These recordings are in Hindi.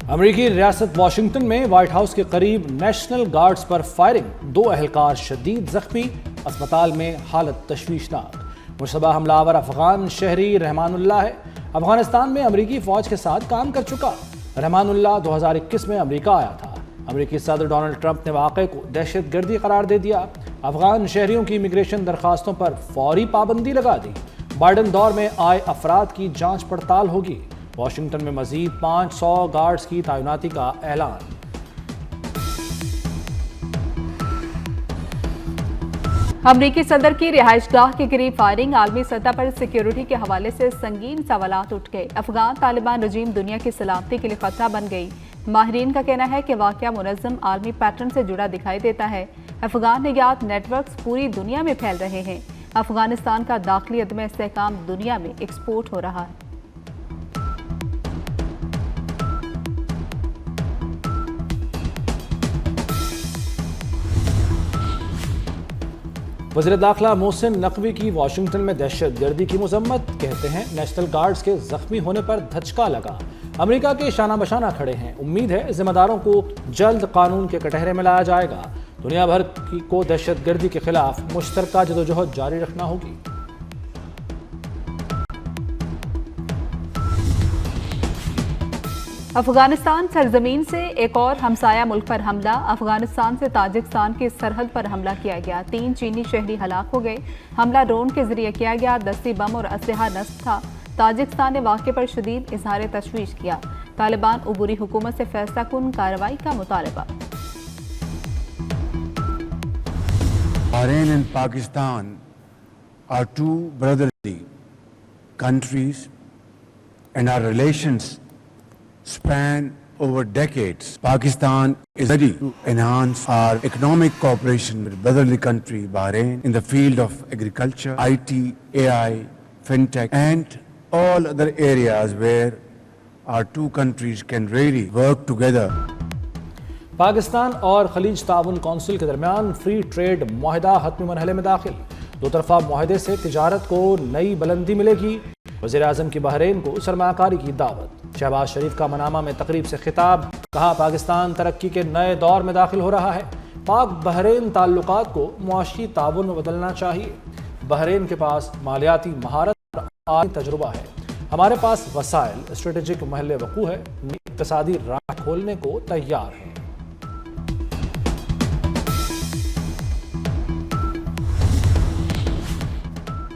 अमेरिकी रियासत वाशिंगटन में व्हाइट हाउस के करीब नेशनल गार्ड्स पर फायरिंग, 2 एहलकार शदीद जख्मी, अस्पताल में हालत तशवीशनाक। मुशतबा हमलावर अफगान शहरी रहमानुल्लाह है। अफगानिस्तान में अमेरिकी फौज के साथ काम कर चुका रहमानुल्लाह 2021 में अमेरिका आया था। अमेरिकी सदर डोनाल्ड ट्रंप ने वाक़े को दहशतगर्दी करार दे दिया। अफगान शहरियों की इमिग्रेशन दरखास्तों पर फौरी पाबंदी लगा दी। बाइडन दौर में आए अफराद की जांच पड़ताल होगी। वाशिंगटन में मजीद 500 गार्ड्स की तैनाती का ऐलान। अमरीकी सदर की रिहाइशगाह के करीब फायरिंग, आलमी सतह पर सिक्योरिटी के हवाले से संगीन सवालात उठ गए। अफगान तालिबान रजीम दुनिया की सलामती के लिए खतरा बन गई। माहिरीन का कहना है कि वाकया मुनज़्ज़म आलमी पैटर्न से जुड़ा दिखाई देता है। अफगान निगरान नेटवर्क्स पूरी दुनिया में फैल रहे हैं। अफगानिस्तान का दाखिली अदम इस्तेहकाम दुनिया में एक्सपोर्ट हो रहा है। वज़ीर दाखिला मोहसिन नकवी की वाशिंगटन में दहशतगर्दी की मजम्मत। कहते हैं नेशनल गार्ड्स के जख्मी होने पर धचका लगा। अमेरिका के शाना बशाना खड़े हैं। उम्मीद है जिम्मेदारों को जल्द कानून के कटहरे में लाया जाएगा। दुनिया भर को दहशतगर्दी के खिलाफ मुश्तरका जदोजहद जारी रखना होगी। अफगानिस्तान सरजमीन से एक और हमसाया मुल्क पर हमला। अफगानिस्तान से ताजिकिस्तान की सरहद पर हमला किया गया। 3 चीनी शहरी हलाक हो गए। हमला ड्रोन के जरिए किया गया। दस्ती बम और असलहा नस्ब था। ताजिकिस्तान ने वाक़े पर शदीद इजहार तशवीश किया। तालिबान उबूरी हुकूमत से फैसला कुन कार्रवाई का मुतालबा। Bahrain and Pakistan are 2 brotherly countries and our relations span over decades. Pakistan is ready to enhance our economic cooperation with brotherly country Bahrain in the field of agriculture, IT, AI, fintech and all other areas where our 2 countries can really work together. Pakistan और खलीज ताउन कौंसिल के दरमियान फ्री ट्रेड मुआहदा हतमी मरहले में दाखिल। 2 तरफा मुआहदे से तिजारत को नई बुलंदी मिलेगी। वज़ीर आज़म की बहरीन को सरमाकारी की दावत। शहबाज शरीफ का मनामा में तकरीब से खिताब। कहा पाकिस्तान तरक्की के नए दौर में दाखिल हो रहा है। पाक बहरीन ताल्लुकात को मुआशी ताउन में बदलना चाहिए। बहरीन के पास मालियाती महारत और आली तजुर्बा है। हमारे पास वसाइल, स्ट्रेटेजिक महल वकू है। इक़्तिसादी राह खोलने को तैयार है।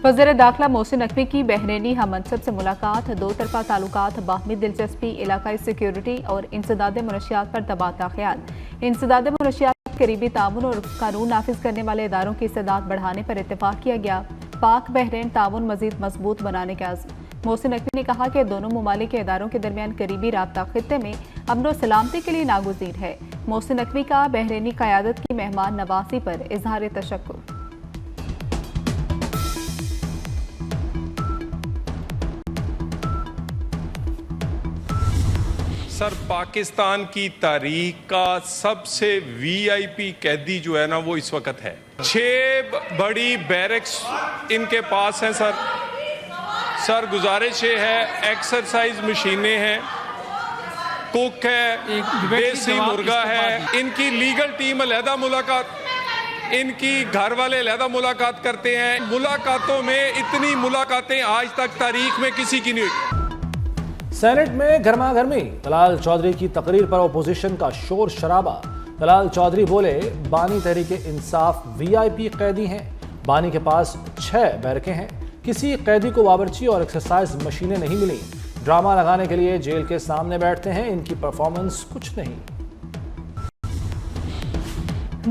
वज़ीर दाखिला मोहसिन नकवी की बहरीनी हममनसब से मुलाकात। 2 तरफा ताल्लुकात, बाहमी दिलचस्पी, इलाकाई सिक्योरिटी और इंसदाद मनशियात पर तबादला ख्याल। इंसदाद मनशियात, करीबी ताउन और कानून नाफिज करने वाले इदारों की इस्तेदाद बढ़ाने पर इत्तेफाक किया गया। पाक बहरीन ताउन मजीद मजबूत बनाने का अज़्म। मोहसिन नकवी ने कहा कि दोनों ममालिक के इदारों के दरमियान करीबी राब्ता खित्ते में अमन और सलामती के लिए नागुज़ीर है। मोहसिन नकवी का बहरीनी क़यादत की मेहमान नवाजी पर इजहार तशक्कुर। सर, पाकिस्तान की तारीख का सबसे वीआईपी कैदी जो है ना वो इस वक्त है। 6 बड़ी बैरक्स इनके पास हैं सर गुजारिश ये है, एक्सरसाइज मशीनें हैं, कुक है, देसी मुर्गा है। इनकी लीगल टीम अलहदा मुलाकात, इनकी घर वाले अलहदा मुलाकात करते हैं। मुलाकातों में इतनी मुलाकातें आज तक तारीख में किसी की नहीं हुई। सेनेट में गर्मा गर्मी। तलाल चौधरी की तकरीर पर अपोजिशन का शोर शराबा। तलाल चौधरी बोले बानी तहरीक इंसाफ वीआईपी कैदी हैं। बानी के पास 6 बैरकें हैं। किसी कैदी को बावर्ची और एक्सरसाइज मशीनें नहीं मिली। ड्रामा लगाने के लिए जेल के सामने बैठते हैं। इनकी परफॉर्मेंस कुछ नहीं।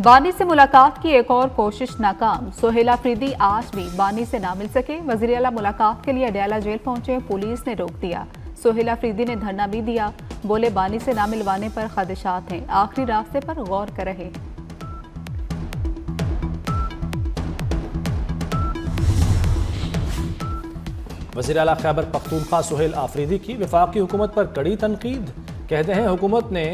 बानी से मुलाकात की एक और कोशिश नाकाम। सोहेल अफरीदी आज भी बानी से ना मिल सके। वज़ीर आला मुलाकात के लिए अडयाला जेल पहुंचे, पुलिस ने रोक दिया। सोहेल अफरीदी ने धरना भी दिया। बोले बानी से ना मिलवाने पर खदशात हैं, आखिरी रास्ते पर गौर कर रहे हैं। वज़ीर आला खैबर पख्तूनख्वा सोहेल अफरीदी की वफाकी हुकूमत पर कड़ी तनकीद। कहते हैं हुकूमत ने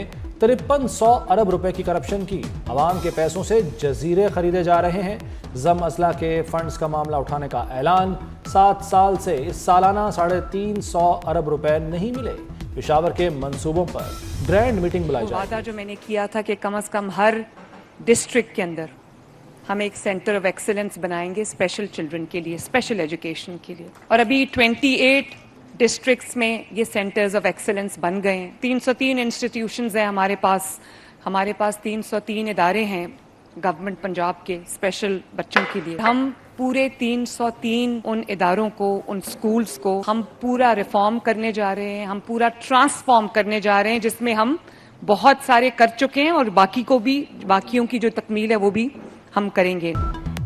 5300 अरब रुपए की करप्शन की। अवाम के पैसों से जजीरे खरीदे जा रहे हैं। जम अजला के फंड्स का मामला उठाने का ऐलान। 7 साल से सालाना 350 अरब रुपए नहीं मिले। पेशावर के मंसूबों पर ग्रैंड मीटिंग बुलाई जाएगी। वादा जो मैंने किया था कि कम से कम हर डिस्ट्रिक्ट के अंदर हम एक सेंटर ऑफ एक्सीलेंस बनाएंगे स्पेशल चिल्ड्रन के लिए, स्पेशल एजुकेशन के लिए। और अभी 28 डिस्ट्रिक्ट्स में ये सेंटर्स ऑफ एक्सीलेंस बन गए हैं। 303 इंस्टीट्यूशंस हैं हमारे पास 303 इदारे हैं गवर्नमेंट पंजाब के स्पेशल बच्चों के लिए। हम पूरे 303 उन इदारों को, उन स्कूल्स को हम पूरा रिफॉर्म करने जा रहे हैं, हम पूरा ट्रांसफॉर्म करने जा रहे हैं, जिसमें हम बहुत सारे कर चुके हैं और बाकियों की जो तकमील है वो भी हम करेंगे।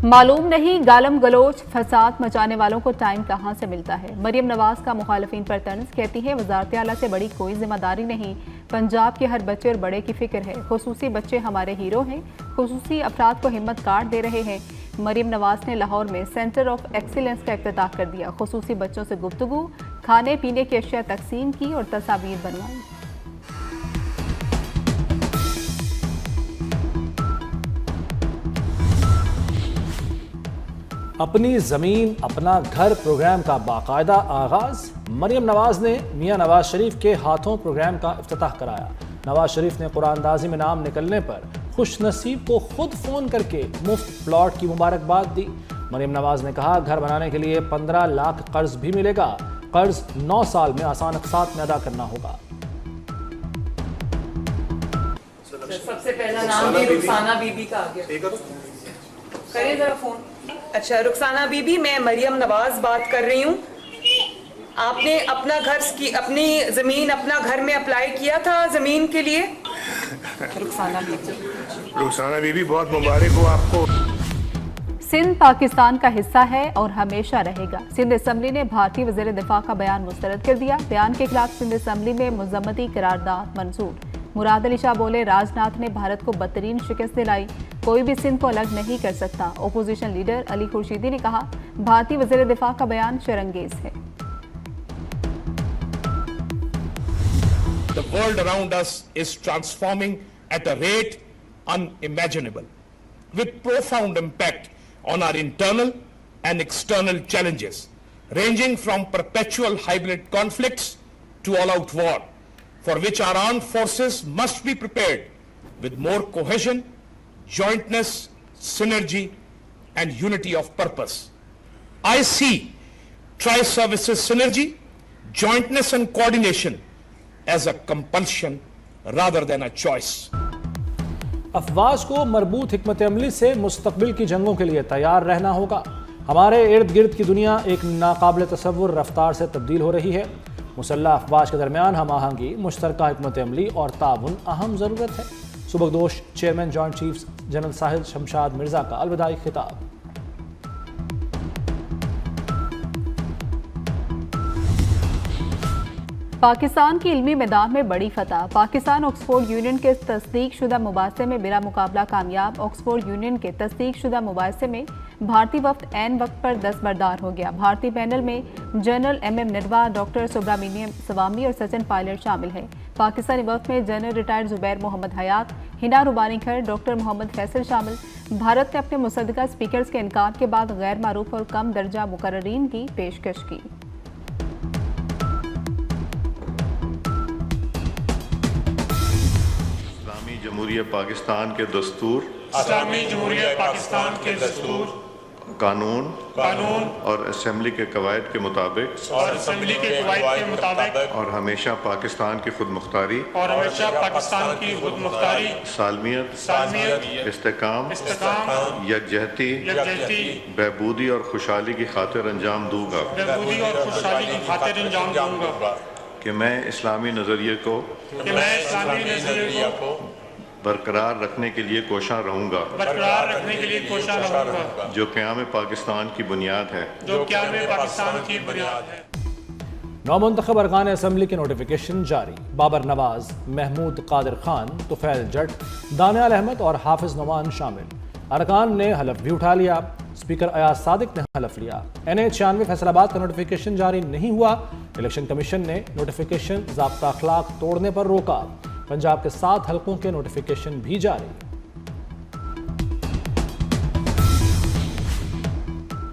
मालूम नहीं गालम गलोच फसाद मचाने वालों को टाइम कहां से मिलता है। मरियम नवाज का मुखालिफिन पर तंज, कहती है वजारत आला से बड़ी कोई जिम्मेदारी नहीं, पंजाब के हर बच्चे और बड़े की फिक्र है। खुसूसी बच्चे हमारे हीरो हैं, खुसूसी अफराद को हिम्मत कार्ड दे रहे हैं। मरियम नवाज ने लाहौर में सेंटर ऑफ एक्सीलेंस का इफ्तिताह कर दिया। खुसूसी बच्चों से गुफ्तगू, खाने पीने की अशिया तकसीम की और तस्वीर बनवाई। अपनी जमीन अपना घर प्रोग्राम का बाकायदा आगाज। मरियम नवाज ने मियां नवाज शरीफ के हाथों प्रोग्राम का इफ्तिताह कराया। नवाज शरीफ ने कुरानदाजी में नाम निकलने पर खुश नसीब को खुद फोन करके मुफ्त प्लॉट की मुबारकबाद दी। मरियम नवाज ने कहा घर बनाने के लिए 15 लाख कर्ज भी मिलेगा। कर्ज 9 साल में आसान अक़सात में अदा करना होगा। सबसे पहला नाम भी रुखसाना बीबी का आ गया। करिए जरा फोन। अच्छा रुखसाना बीबी, मैं मरियम नवाज बात कर रही हूँ। आपने अपना अपनी जमीन अपना घर में अप्लाई किया था जमीन के लिए? रुखसाना बीबी बहुत मुबारक हो आपको। सिंध पाकिस्तान का हिस्सा है और हमेशा रहेगा। सिंध असम्बली ने भारतीय वज़ीर दिफा का बयान मुस्तरद कर दिया। बयान के खिलाफ सिंध असम्बली में मुज़म्मती करारदाद मंजूर। मुराद अली शाह बोले राजनाथ ने भारत को बदतरीन शिकस्त दिलाई, कोई भी सिंध को अलग नहीं कर सकता। ओपोजिशन लीडर अली खुर्शीदी ने कहा भारतीय वज़ीर दिफा का बयान शर्मंगेज है। The world around us is transforming at a rate unimaginable, with profound impact on our internal and external challenges, ranging from perpetual hybrid conflicts to all-out war, for which our armed forces must be prepared with more cohesion, jointness, synergy, and unity of purpose. I see tri-services synergy, jointness and coordination as a compulsion rather than a choice. अफवाज को मरबूत हिकमत अमली से मुस्तकबिल की जंगों के लिए तैयार रहना होगा। हमारे इर्द गिर्द की दुनिया एक नाकाबिल तसव्वुर रफ्तार से तब्दील हो रही है। मुसल्लह अफवाज के दरमियान हम आहंगी, मुश्तरका हिकमत अमली और ताउन अहम ज़रूरत है। सुबकदोश चेयरमैन जॉइंट चीफ्स जनरल साहिल शमशाद मिर्जा का अलविदाई खिताब। पाकिस्तान की इल्मी मैदान में बड़ी फतह। पाकिस्तान ऑक्सफोर्ड यूनियन के तस्दीक शुदा मुबासे में बिला मुकाबला कामयाब। ऑक्सफोर्ड यूनियन के तस्दीक शुदा मुबासे में भारतीय वफ्द ऐन वक्त पर दस्तबरदार हो गया। भारतीय पैनल में जनरल MM निरवा, डॉक्टर सुब्रमण्यम स्वामी और सचिन पायलट शामिल हैं। पाकिस्तानी वफ्द में जनरल रिटायर्ड जुबैर मोहम्मद हयात, हिना रुबानी खर, डॉक्टर मोहम्मद फैसल शामिल। भारत ने अपने मुसद्दका स्पीकर्स के इनकार के बाद गैर मारूफ और कम दर्जा मुकर्ररीन की पेशकश की। जमहूरिया पाकिस्तान के दस्तूर, इस्लामी जमहूरिया पाकिस्तान के दस्तूर, कानून और असेंबली के कवायद के मुताबिक असेंबली के कवायद के मुताबिक और हमेशा पाकिस्तान की खुद मुख्तारी सालमियत, इस्तेकाम, यकजहती, बहबूदी और खुशहाली की खातिर अंजाम दूंगा कि मैं इस्लामी नज़रिए को बरकरार रखने के लिए कोशां रहूंगा, जो क़याम पाकिस्तान की बुनियाद है। नौमुंतखब अरकान असम्बली के नोटिफिकेशन जारी। बाबर नवाज, महमूद कादिर खान, तुफैल जट, दानियाल अहमद और हाफिज नोमान शामिल। अरकान ने हलफ भी उठा लिया। स्पीकर अयाज सादिक ने हलफ लिया। NA 96 फैसलाबाद का नोटिफिकेशन जारी नहीं हुआ। इलेक्शन कमीशन ने नोटिफिकेशन ज़ाब्ता अखलाक तोड़ने पर रोका। पंजाब के 7 हलकों के नोटिफिकेशन भी जारी।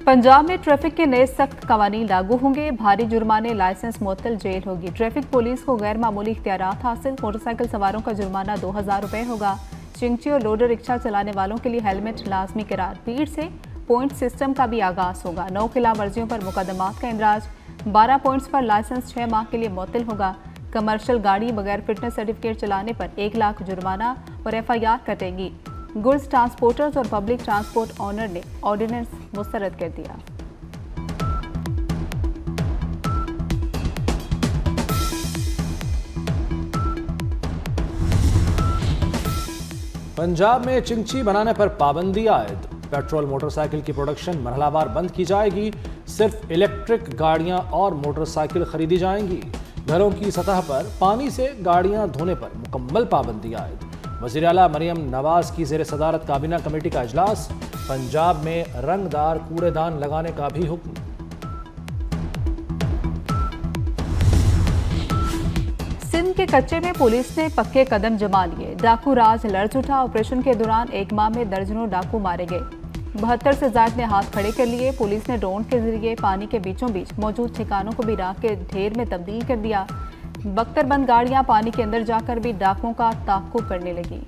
पंजाब में ट्रैफिक के नए सख्त कवानीन लागू होंगे। भारी जुर्माने, लाइसेंस मुअत्तल, जेल होगी। ट्रैफिक पुलिस को गैर मामूली इख्तियारात हासिल। मोटरसाइकिल सवारों का जुर्माना 2000 रुपये होगा। चिंगची और लोडर रिक्शा चलाने वालों के लिए हेलमेट लाजमी करार। भीड़ से पॉइंट सिस्टम का भी आगाज होगा। 9 खिलाफ वर्जियों पर मुकदमात का इंदराज। 12 पॉइंट्स पर लाइसेंस 6 माह के लिए मुअत्तल होगा। कमर्शियल गाड़ी बगैर फिटनेस सर्टिफिकेट चलाने पर 1 लाख जुर्माना और FIR कटेगी। गुड्स ट्रांसपोर्टर्स और पब्लिक ट्रांसपोर्ट ऑनर ने ऑर्डिनेंस मुस्तरद कर दिया। पंजाब में चिंगची बनाने पर पाबंदी आयद। पेट्रोल मोटरसाइकिल की प्रोडक्शन मरहलावार बंद की जाएगी। सिर्फ इलेक्ट्रिक गाड़ियां और मोटरसाइकिल खरीदी जाएंगी। घरों की सतह पर पानी से गाड़ियां धोने पर मुकम्मल पाबंदी आयद। वज़ीर आला मरियम नवाज की ज़ेर सदारत काबीना कमेटी का इजलास। पंजाब में रंगदार कूड़ेदान लगाने का भी हुक्म। सिंध के कच्चे में पुलिस ने पक्के कदम जमा लिए। डाकू राज लर्ज उठा। ऑपरेशन के दौरान 1 माह में दर्जनों डाकू मारे गए। 72 से ज़ायद ने हाथ खड़े कर लिए। पुलिस ने ड्रोन के जरिए पानी के बीचों बीच मौजूद ठिकानों को भी राख के ढेर में तब्दील कर दिया। बख्तरबंद गाड़ियां पानी के अंदर जाकर भी डाकुओं का ताक़ुब करने लगी।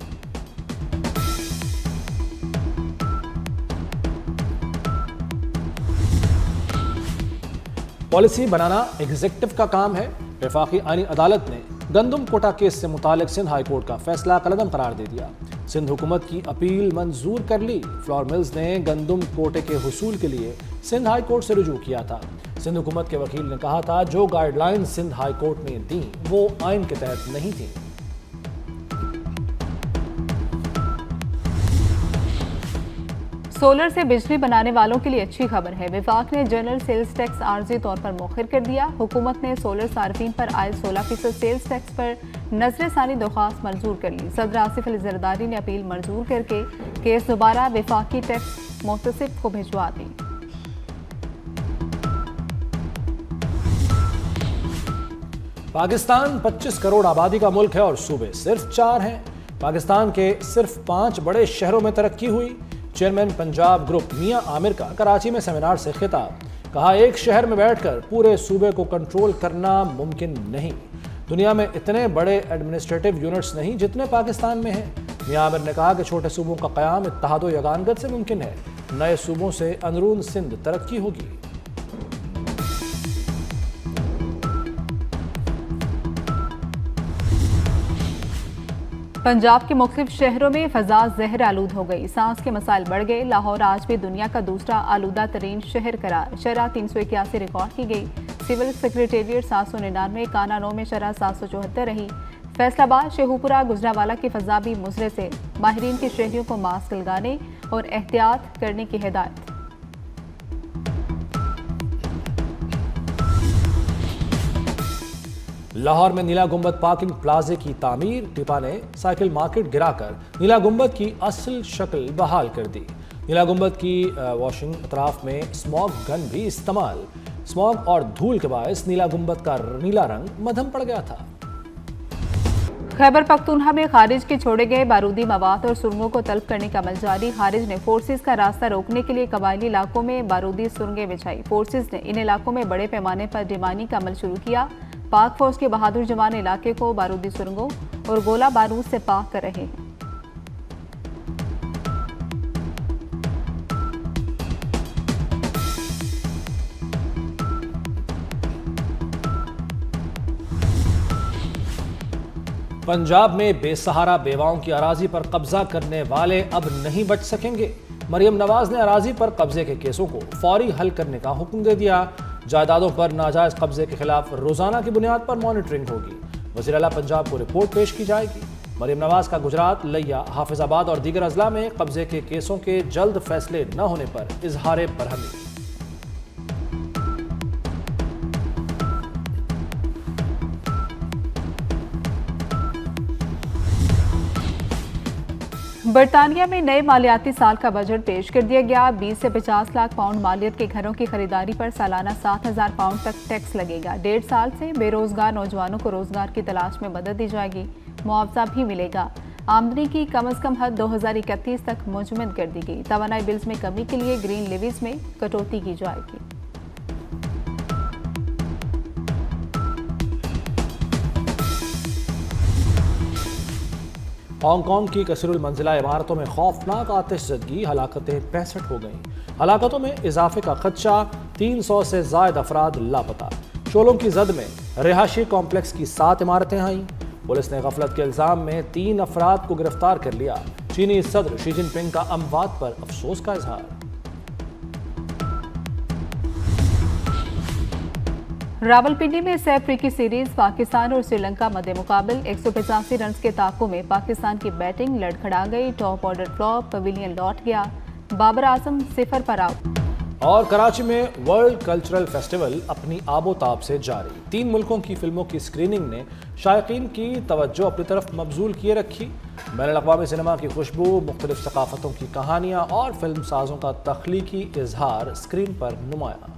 पॉलिसी बनाना एग्जीक्यूटिव का काम है। वफाकी आईनी अदालत ने गंदम कोटा केस से मुतालिक सिंध हाई कोर्ट का फैसला कलअदम करार दे दिया। सिंध हुकूमत की अपील मंजूर कर ली। फ्लोर मिल्स ने गंदम कोटे के हुसूल के लिए सिंध हाई कोर्ट से रुजू किया था। सिंध हुकूमत के वकील ने कहा था जो गाइडलाइंस सिंध हाई कोर्ट ने दी वो आइन के तहत नहीं थी। सोलर से बिजली बनाने वालों के लिए अच्छी खबर है। विफाक ने जनरल सेल्स टैक्स आर्जी तौर पर मौखर कर दिया। हुकूमत ने सोलर सार्फिन पर आए 16% सेल्स टैक्स पर नजरसानी दरख्वास्त मंजूर कर ली। सदर आसिफ अली जरदारी ने अपील मंजूर करके केस दोबारा विफाकी टैक्स मुहतसिब को भिजवा दी। पाकिस्तान 25 करोड़ आबादी का मुल्क है और सूबे सिर्फ 4 हैं। पाकिस्तान के सिर्फ 5 बड़े शहरों में तरक्की हुई। चेयरमैन पंजाब ग्रुप मियां आमिर का कराची में सेमिनार से खिताब। कहा एक शहर में बैठकर पूरे सूबे को कंट्रोल करना मुमकिन नहीं। दुनिया में इतने बड़े एडमिनिस्ट्रेटिव यूनिट्स नहीं जितने पाकिस्तान में हैं। मियां आमिर ने कहा कि छोटे सूबों का क़याम इत्तेहाद व यगानगत से मुमकिन है। नए सूबों से अंदरून सिंध तरक्की होगी। पंजाब के मुख्तलिफ शहरों में फ़ज़ा ज़हर आलूद हो गई। सांस के मसाइल बढ़ गए। लाहौर आज भी दुनिया का दूसरा आलूदा तरीन शहर करार। शरह 381 रिकॉर्ड की गई। सिविल सेक्रेटेरिएट 799, कानानों में शरह 774 रही। फैसलाबाद, शेहूपुरा, गुजरावाला की फ़ज़ा भी मुज़रे से। माहिरीन की शहरियों को मास्क लगाने और एहतियात करने की हिदायत। लाहौर में नीला गुंबद पार्किंग प्लाजे की तामीर। टिपा ने साइकिल मार्केट गिराकर नीला गुंबद की असल शक्ल बहाल कर दी। नीला गुंबद की वॉशिंग अतराफ में स्मॉग गन भी इस्तेमाल। स्मॉग और धूल के बायस नीला गुंबद का नीला रंग मध्यम पड़ गया था। खैबर पख्तूनख्वा में खारिज के छोड़े गए बारूदी मवाद और सुरंगों को तलब करने का अमल जारी। खारिज ने फोर्सेज का रास्ता रोकने के लिए कबायली इलाकों में बारूदी सुरंगें बिछाई। फोर्सेज ने इन इलाकों में बड़े पैमाने पर डिमाइनिंग का अमल शुरू किया। पाक फौज के बहादुर जवान इलाके को बारूदी सुरंगों और गोला बारूद से पाक कर रहे हैं। पंजाब में बेसहारा बेवाओं की अराजी पर कब्जा करने वाले अब नहीं बच सकेंगे। मरियम नवाज ने अराजी पर कब्जे के केसों को फौरी हल करने का हुक्म दे दिया। जायदादों पर नाजायज कब्जे के खिलाफ रोजाना की बुनियाद पर मॉनिटरिंग होगी। वज़ीर आला पंजाब को रिपोर्ट पेश की जाएगी। मरियम नवाज का गुजरात, लिया, हाफिजाबाद और दीगर अजला में कब्जे के केसों के जल्द फैसले न होने पर इजहार बरहमी। बरतानिया में नए मालियाती साल का बजट पेश कर दिया गया। 20 से 50 लाख पाउंड मालियत के घरों की खरीदारी पर सालाना 7,000 पाउंड तक टैक्स लगेगा। 1.5 साल से बेरोजगार नौजवानों को रोजगार की तलाश में मदद दी जाएगी। मुआवजा भी मिलेगा। आमदनी की कम अज कम हद 2031 तक मुजम्मद कर दी गई। तवानाई बिल्स में कमी के लिए ग्रीन लेवीज में कटौती की जाएगी। हांगकांग की कसीरुल मंजिला इमारतों में खौफनाक आतिशज़दगी, हलाकतें 65 हो गईं। हलाकतों में इजाफे का खदशा, 300 से जायद अफराद लापता। शोलों की जद में रिहायशी कॉम्प्लेक्स की 7 इमारतें आईं। पुलिस ने गफलत के इल्जाम में 3 अफराद को गिरफ्तार कर लिया। चीनी सदर शी जिनपिंग का अमवात पर अफसोस का इजहार। रावलपिंडी में सह अफ्रीकी सीरीज पाकिस्तान और श्रीलंका मध्य मुकाबल 185 रन के ताकों में पाकिस्तान की बैटिंग लड़खड़ा गई। टॉप ऑर्डर फ्लॉप, पवेलियन लौट गया। बाबर आजम 0 पर आउट। और कराची में वर्ल्ड कल्चरल फेस्टिवल अपनी आबोताब से जारी। 3 मुल्कों की फिल्मों की स्क्रीनिंग ने शायकीन की तवज्जो अपनी तरफ मबजूल किए रखी। बैनुल-अक़वामी सिनेमा की खुशबू, मुख्तलिफ सकाफतों की कहानियाँ और फिल्म साजों का तख्लीकी इजहार स्क्रीन पर नुमाया।